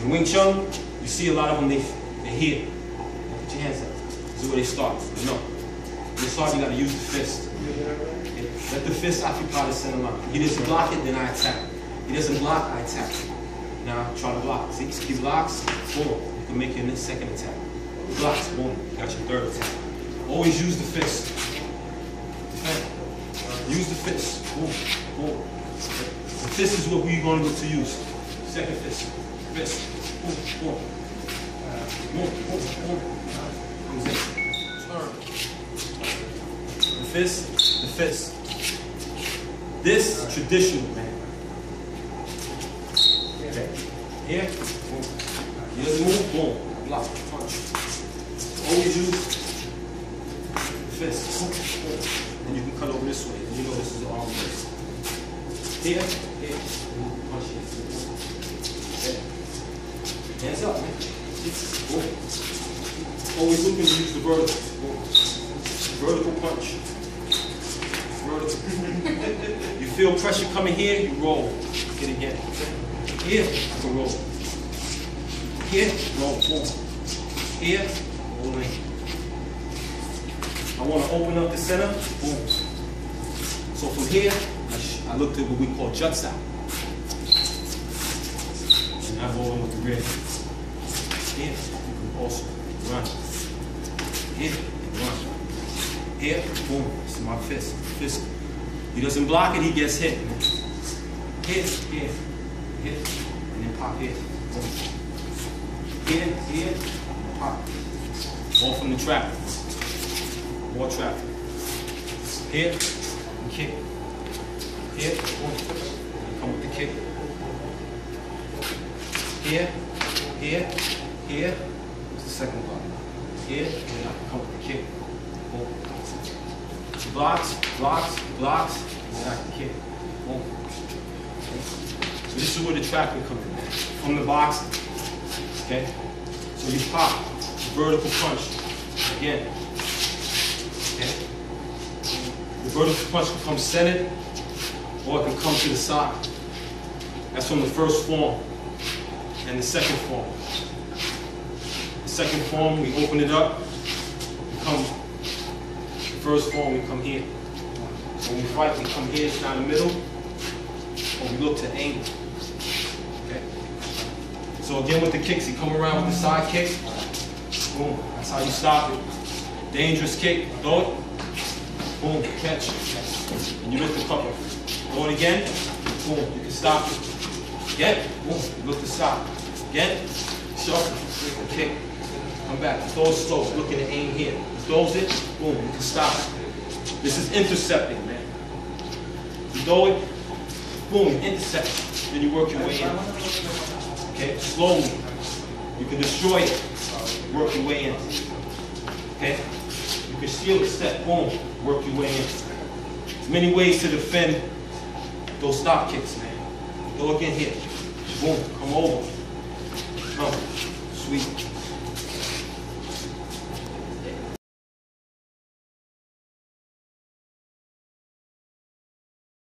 In Wing Chun, you see a lot of them, they're here. Put your hands up. This is where they start. But no. When you start, you got to use the fist. Okay? Let the fist occupy the center line. He doesn't block it, then I attack. He doesn't block, I attack. Now try to block. See, he blocks, boom. You can make your second attack. He blocks, boom. You got your third attack. Always use the fist. Defend. Use the fist. Boom, boom. The fist is what we're going to look to use. Second fist. Fist. Boom, boom. Boom, boom, boom. Comes in. Turn. The fist, the fist. This is traditional, man. Okay. Here, boom. He doesn't move, boom. Block, punch. Always use the fist. Boom, boom. And you can cut over this way. And you know this is the arm fist. Here, here, punch here. Okay. Hands up, man. Boom. Always looking to use the vertical. Boom. Vertical punch. Vertical. You feel pressure coming here, you roll. Get it here. Here, I can roll. Here, roll. Boom. Here, roll in. I want to open up the center. Boom. So from here, I looked at what we call juts out. And I roll in with the rear. Here, you can also run. Here, and run. Here, boom. This is my fist. Fist. He doesn't block it, he gets hit. Here, here, here, and then pop here. Boom. Here, here, and pop. All from the trap. More trap. Here, and kick. Here, boom. And come with the kick. Here, here, here. What's the second part? Here, and then I can come with the kick. Boom. Blocks, blocks, blocks, and then I can kick. Boom. So this is where the trap will come in, man. From the boxing. Okay? So you pop, vertical punch. Again. Okay? The vertical punch can come centered, or it can come to the side. That's from the first form. And the second form. The second form, we open it up, we come. First form, we come here. So when we fight, we come here, it's down the middle, or we look to angle. Okay? So again with the kicks, you come around with the side kick. Boom. That's how you stop it. Dangerous kick. Throw it. Boom. Catch. And you lift the cover. Throw it again. Boom. You can stop it. Again. Boom. You look to stop. Again. Shuffle. Lift the kick. Come back. Throw it slow. Looking to aim here. Throws it, boom, you can stop it. This is intercepting, man. You throw it, boom, you intercept. Then you work your way in. Okay, slowly. You can destroy it, work your way in. Okay? You can steal the step, boom, work your way in. There's many ways to defend those stop kicks, man. Go again here. Boom, come over. Come, sweet.